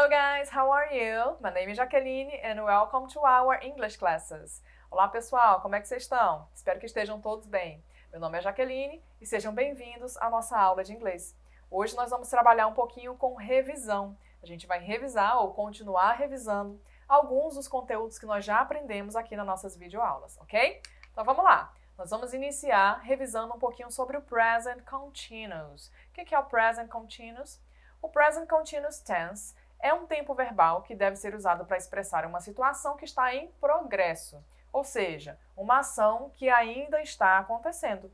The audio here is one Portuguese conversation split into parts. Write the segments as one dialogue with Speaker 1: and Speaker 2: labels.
Speaker 1: Hello guys, how are you? My name is Jaqueline and welcome to our English classes. Olá pessoal, como é que vocês estão? Espero que estejam todos bem. Meu nome é Jaqueline e sejam bem-vindos à nossa aula de inglês. Hoje nós vamos trabalhar um pouquinho com revisão. A gente vai revisar ou continuar revisando alguns dos conteúdos que nós já aprendemos aqui nas nossas videoaulas, ok? Então vamos lá. Nós vamos iniciar revisando um pouquinho sobre o Present Continuous. O que é o Present Continuous? O Present Continuous Tense é um tempo verbal que deve ser usado para expressar uma situação que está em progresso, ou seja, uma ação que ainda está acontecendo.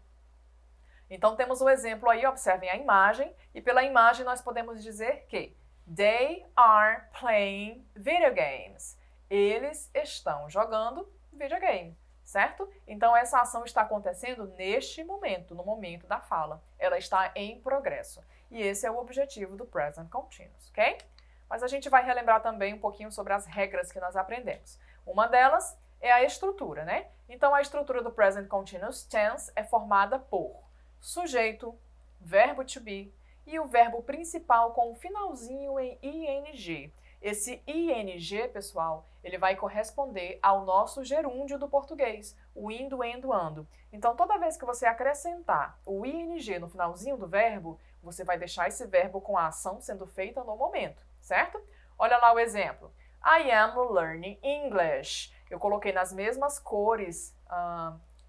Speaker 1: Então temos o exemplo aí, observem a imagem, e pela imagem nós podemos dizer que they are playing video games. Eles estão jogando videogame, certo? Então essa ação está acontecendo neste momento, no momento da fala. Ela está em progresso. E esse é o objetivo do Present Continuous, ok? Mas a gente vai relembrar também um pouquinho sobre as regras que nós aprendemos. Uma delas é a estrutura, né? Então a estrutura do Present Continuous Tense é formada por sujeito, verbo to be e o verbo principal com o finalzinho em ing. Esse ing, pessoal, ele vai corresponder ao nosso gerúndio do português, o indo, endo, ando. Então, toda vez que você acrescentar o ing no finalzinho do verbo, você vai deixar esse verbo com a ação sendo feita no momento, certo? Olha lá o exemplo. I am learning English. Eu coloquei nas mesmas cores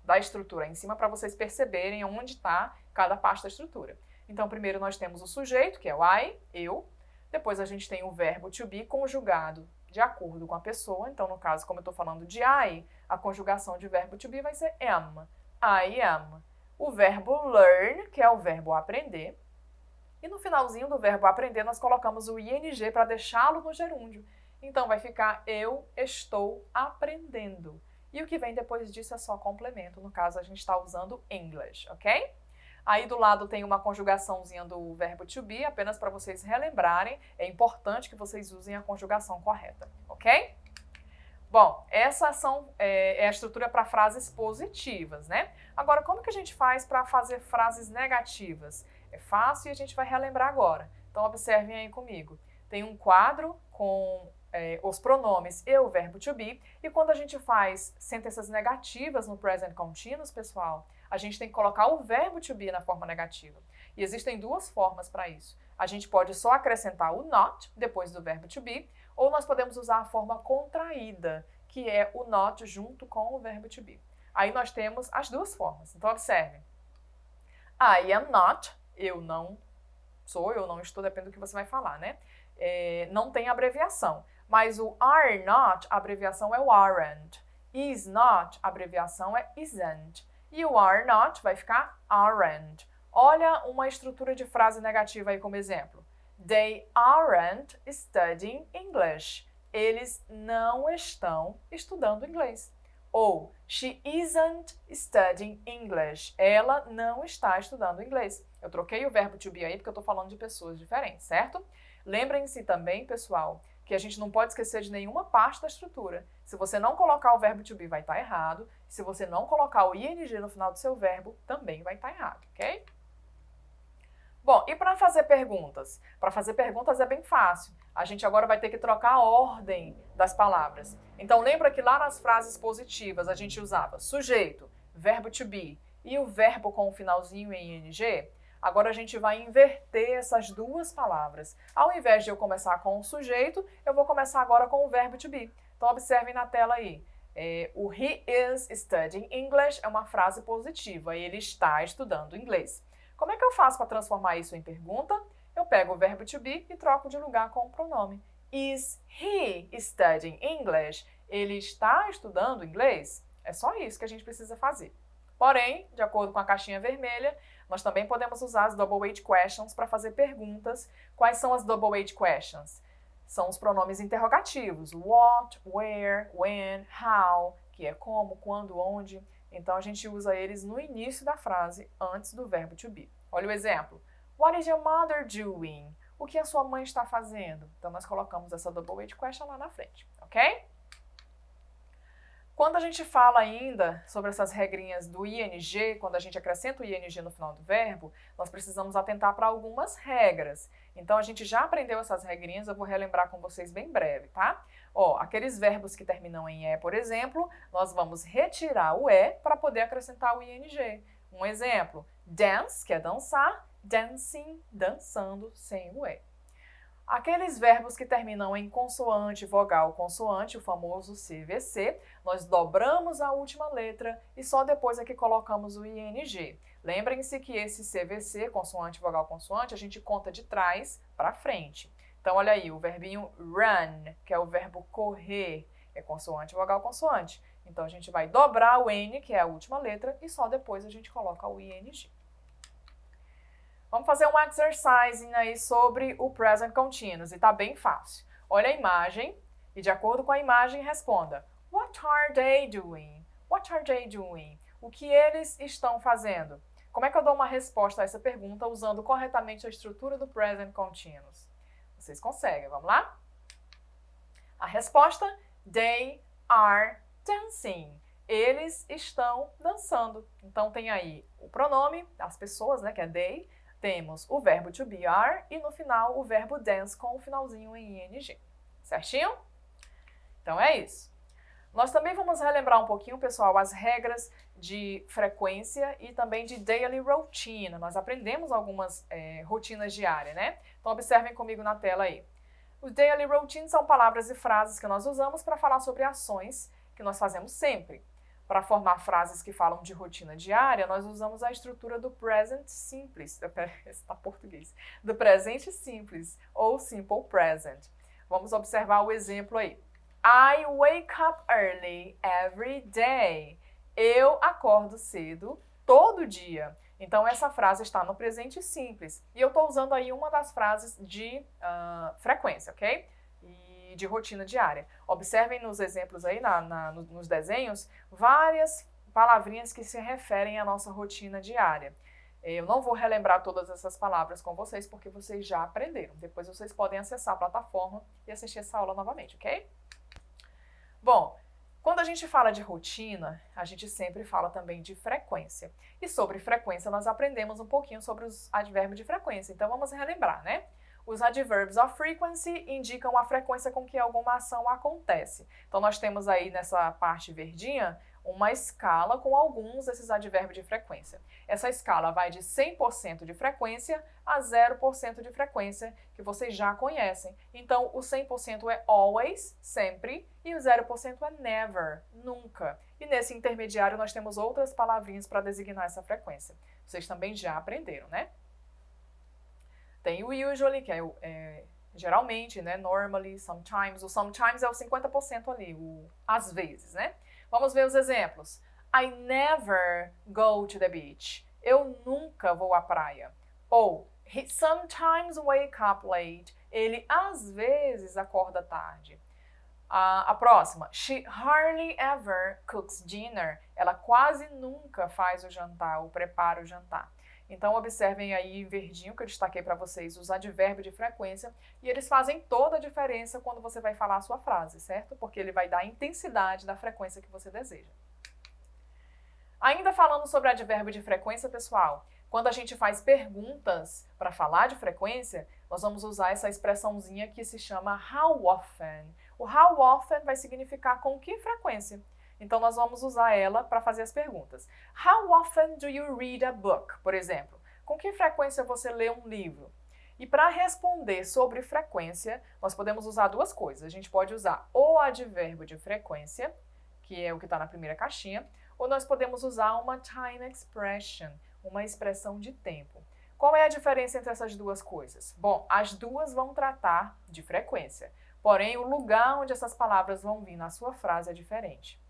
Speaker 1: da estrutura em cima para vocês perceberem onde está cada parte da estrutura. Então, primeiro nós temos o sujeito, que é o I, eu. Depois a gente tem o verbo to be conjugado de acordo com a pessoa. Então, no caso, como eu estou falando de I, a conjugação de verbo to be vai ser am. I am. O verbo learn, que é o verbo aprender. E no finalzinho do verbo aprender, nós colocamos o ing para deixá-lo no gerúndio. Então, vai ficar eu estou aprendendo. E o que vem depois disso é só complemento. No caso, a gente está usando English, ok? Aí do lado tem uma conjugaçãozinha do verbo to be, apenas para vocês relembrarem. É importante que vocês usem a conjugação correta, ok? Bom, essa é a estrutura para frases positivas, né? Agora, como que a gente faz para fazer frases negativas? É fácil e a gente vai relembrar agora. Então, observem aí comigo. Tem um quadro com os pronomes eu, verbo to be, e quando a gente faz sentenças negativas no present continuous, pessoal, a gente tem que colocar o verbo to be na forma negativa. E existem duas formas para isso. A gente pode só acrescentar o not depois do verbo to be, ou nós podemos usar a forma contraída, que é o not junto com o verbo to be. Aí nós temos as duas formas. Então, observem. I am not, eu não sou, eu não estou, depende do que você vai falar, né? Não tem abreviação. Mas o are not, a abreviação é o aren't. Is not, a abreviação é isn't. E o are not vai ficar aren't. Olha uma estrutura de frase negativa aí como exemplo. They aren't studying English. Eles não estão estudando inglês. Ou she isn't studying English. Ela não está estudando inglês. Eu troquei o verbo to be aí porque eu estou falando de pessoas diferentes, certo? Lembrem-se também, pessoal, que a gente não pode esquecer de nenhuma parte da estrutura. Se você não colocar o verbo to be, vai estar errado. Se você não colocar o ing no final do seu verbo, também vai estar errado, ok? Bom, e para fazer perguntas? Para fazer perguntas é bem fácil. A gente agora vai ter que trocar a ordem das palavras. Então, lembra que lá nas frases positivas a gente usava sujeito, verbo to be e o verbo com o finalzinho em ing? Agora a gente vai inverter essas duas palavras. Ao invés de eu começar com o sujeito, eu vou começar agora com o verbo to be. Então, observem na tela aí. O he is studying English é uma frase positiva. Ele está estudando inglês. Como é que eu faço para transformar isso em pergunta? Eu pego o verbo to be e troco de lugar com o pronome. Is he studying English? Ele está estudando inglês? É só isso que a gente precisa fazer. Porém, de acordo com a caixinha vermelha, nós também podemos usar as double H questions para fazer perguntas. Quais são as double H questions? São os pronomes interrogativos. What, where, when, how, que é como, quando, onde. Então, a gente usa eles no início da frase, antes do verbo to be. Olha o exemplo. What is your mother doing? O que a sua mãe está fazendo? Então, nós colocamos essa double H question lá na frente, ok? Quando a gente fala ainda sobre essas regrinhas do ing, quando a gente acrescenta o ing no final do verbo, nós precisamos atentar para algumas regras. Então, a gente já aprendeu essas regrinhas, eu vou relembrar com vocês bem breve, tá? Ó, aqueles verbos que terminam em e, por exemplo, nós vamos retirar o e para poder acrescentar o ing. Um exemplo, dance, que é dançar, dancing, dançando, sem o e. Aqueles verbos que terminam em consoante, vogal, consoante, o famoso CVC, nós dobramos a última letra e só depois é que colocamos o ing. Lembrem-se que esse CVC, consoante, vogal, consoante, a gente conta de trás para frente. Então, olha aí, o verbinho run, que é o verbo correr, é consoante, vogal, consoante. Então, a gente vai dobrar o N, que é a última letra, e só depois a gente coloca o ing. Vamos fazer um exercise aí sobre o present continuous, e tá bem fácil. Olha a imagem, e de acordo com a imagem, responda. What are they doing? What are they doing? O que eles estão fazendo? Como é que eu dou uma resposta a essa pergunta usando corretamente a estrutura do present continuous? Vocês conseguem, vamos lá? A resposta, they are dancing. Eles estão dançando. Então tem aí o pronome, as pessoas, né, que é they. Temos o verbo to be are e no final o verbo dance com o finalzinho em ing. Certinho? Então é isso. Nós também vamos relembrar um pouquinho, pessoal, as regras de frequência e também de daily routine. Nós aprendemos algumas rotinas diárias, né? Então observem comigo na tela aí. Os daily routine são palavras e frases que nós usamos para falar sobre ações que nós fazemos sempre. Para formar frases que falam de rotina diária, nós usamos a estrutura do present simples, está português, do presente simples ou simple present. Vamos observar o exemplo aí. I wake up early every day. Eu acordo cedo todo dia. Então, essa frase está no presente simples. E eu estou usando aí uma das frases de frequência, ok? E de rotina diária. Observem nos exemplos aí, nos desenhos, várias palavrinhas que se referem à nossa rotina diária. Eu não vou relembrar todas essas palavras com vocês, porque vocês já aprenderam. Depois vocês podem acessar a plataforma e assistir essa aula novamente, ok? Bom, quando a gente fala de rotina, a gente sempre fala também de frequência. E sobre frequência, nós aprendemos um pouquinho sobre os advérbios de frequência. Então, vamos relembrar, né? Os adverbs of frequency indicam a frequência com que alguma ação acontece. Então, nós temos aí nessa parte verdinha uma escala com alguns desses advérbios de frequência. Essa escala vai de 100% de frequência a 0% de frequência, que vocês já conhecem. Então, o 100% é always, sempre, e o 0% é never, nunca. E nesse intermediário nós temos outras palavrinhas para designar essa frequência. Vocês também já aprenderam, né? Tem o usually, que é geralmente, né? Normally, sometimes. O sometimes é o 50% ali, o às vezes, né? Vamos ver os exemplos. I never go to the beach. Eu nunca vou à praia. Ou, he sometimes wake up late. Ele às vezes acorda tarde. A próxima, she hardly ever cooks dinner. Ela quase nunca faz o jantar ou prepara o jantar. Então, observem aí em verdinho que eu destaquei para vocês os advérbios de frequência e eles fazem toda a diferença quando você vai falar a sua frase, certo? Porque ele vai dar a intensidade da frequência que você deseja. Ainda falando sobre advérbio de frequência, pessoal, quando a gente faz perguntas para falar de frequência, nós vamos usar essa expressãozinha que se chama how often. O how often vai significar com que frequência. Então, nós vamos usar ela para fazer as perguntas. How often do you read a book? Por exemplo, com que frequência você lê um livro? E para responder sobre frequência, nós podemos usar duas coisas. A gente pode usar o advérbio de frequência, que é o que está na primeira caixinha, ou nós podemos usar uma time expression, uma expressão de tempo. Qual é a diferença entre essas duas coisas? Bom, as duas vão tratar de frequência, porém o lugar onde essas palavras vão vir na sua frase é diferente.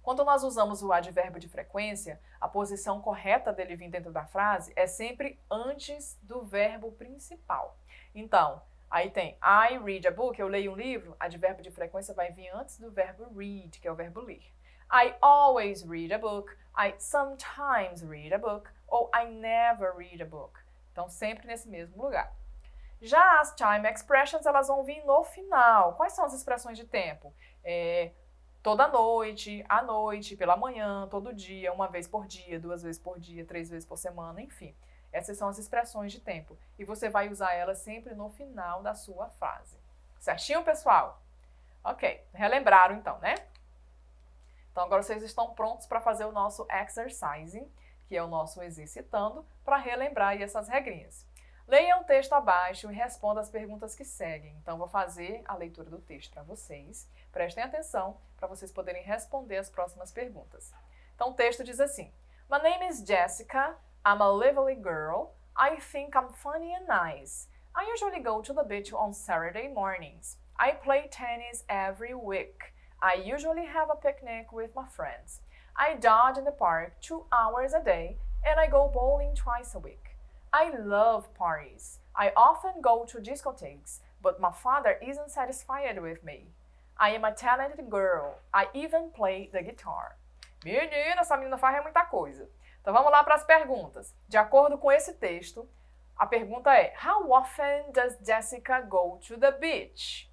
Speaker 1: Quando nós usamos o advérbio de frequência, a posição correta dele vir dentro da frase é sempre antes do verbo principal. Então, aí tem I read a book, eu leio um livro, advérbio de frequência vai vir antes do verbo read, que é o verbo ler. I always read a book, I sometimes read a book, ou I never read a book. Então, sempre nesse mesmo lugar. Já as time expressions, elas vão vir no final. Quais são as expressões de tempo? toda noite, à noite, pela manhã, todo dia, uma vez por dia, 2 vezes por dia, 3 vezes por semana, enfim. Essas são as expressões de tempo. E você vai usar elas sempre no final da sua frase. Certinho, pessoal? Ok, relembraram então, né? Então agora vocês estão prontos para fazer o nosso exercising, que é o nosso exercitando, para relembrar aí essas regrinhas. Leia o texto abaixo e responda as perguntas que seguem. Então vou fazer a leitura do texto para vocês. Prestem atenção para vocês poderem responder as próximas perguntas. Então o texto diz assim: My name is Jessica. I'm a lively girl. I think I'm funny and nice. I usually go to the beach on Saturday mornings. I play tennis every week. I usually have a picnic with my friends. I dodge in the park 2 hours a day and I go bowling twice a week. I love parties. I often go to discotheques, but my father isn't satisfied with me. I am a talented girl. I even play the guitar. Menina, essa menina faz muita coisa. Então vamos lá para as perguntas. De acordo com esse texto, a pergunta é: How often does Jessica go to the beach?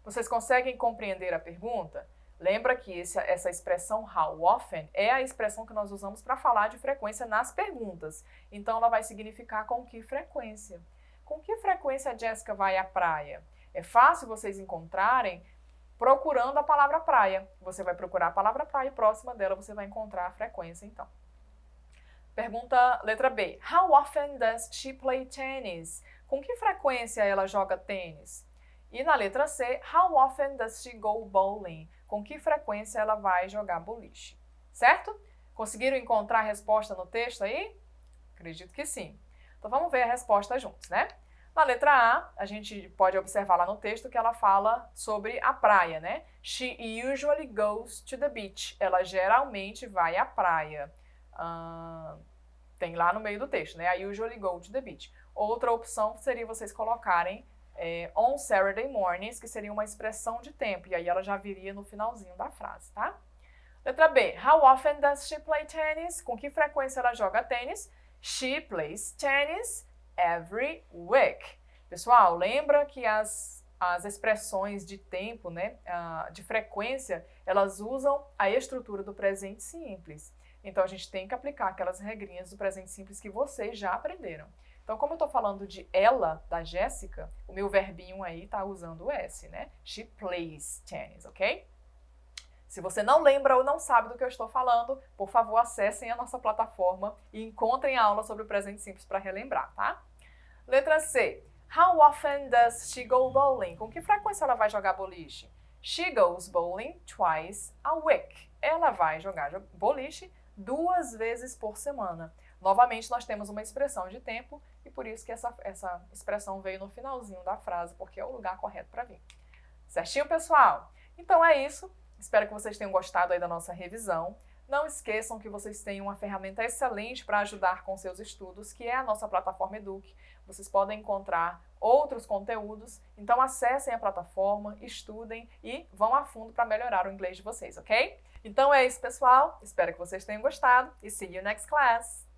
Speaker 1: Vocês conseguem compreender a pergunta? Lembra que essa expressão how often é a expressão que nós usamos para falar de frequência nas perguntas. Então ela vai significar com que frequência. Com que frequência a Jessica vai à praia? É fácil vocês encontrarem procurando a palavra praia. Você vai procurar a palavra praia e próxima dela você vai encontrar a frequência então. Pergunta letra B. How often does she play tennis? Com que frequência ela joga tênis? E na letra C, how often does she go bowling? Com que frequência ela vai jogar boliche? Certo? Conseguiram encontrar a resposta no texto aí? Acredito que sim. Então vamos ver a resposta juntos, né? Na letra A, a gente pode observar lá no texto que ela fala sobre a praia, né? She usually goes to the beach. Ela geralmente vai à praia. Tem lá no meio do texto, né? I usually go to the beach. Outra opção seria vocês colocarem on Saturday mornings, que seria uma expressão de tempo, e aí ela já viria no finalzinho da frase, tá? Letra B. How often does she play tennis? Com que frequência ela joga tênis? She plays tennis every week. Pessoal, lembra que as expressões de tempo, né, de frequência, elas usam a estrutura do presente simples. Então a gente tem que aplicar aquelas regrinhas do presente simples que vocês já aprenderam. Então, como eu estou falando de ela, da Jéssica, o meu verbinho aí está usando o S, né? She plays tennis, ok? Se você não lembra ou não sabe do que eu estou falando, por favor, acessem a nossa plataforma e encontrem a aula sobre o presente simples para relembrar, tá? Letra C. How often does she go bowling? Com que frequência ela vai jogar boliche? She goes bowling twice a week. Ela vai jogar boliche 2 vezes por semana. Novamente, nós temos uma expressão de tempo e por isso que essa expressão veio no finalzinho da frase, porque é o lugar correto para vir. Certinho, pessoal? Então é isso. Espero que vocês tenham gostado aí da nossa revisão. Não esqueçam que vocês têm uma ferramenta excelente para ajudar com seus estudos, que é a nossa plataforma Eduque. Vocês podem encontrar outros conteúdos, então acessem a plataforma, estudem e vão a fundo para melhorar o inglês de vocês, ok? Então é isso, pessoal. Espero que vocês tenham gostado e see you next class!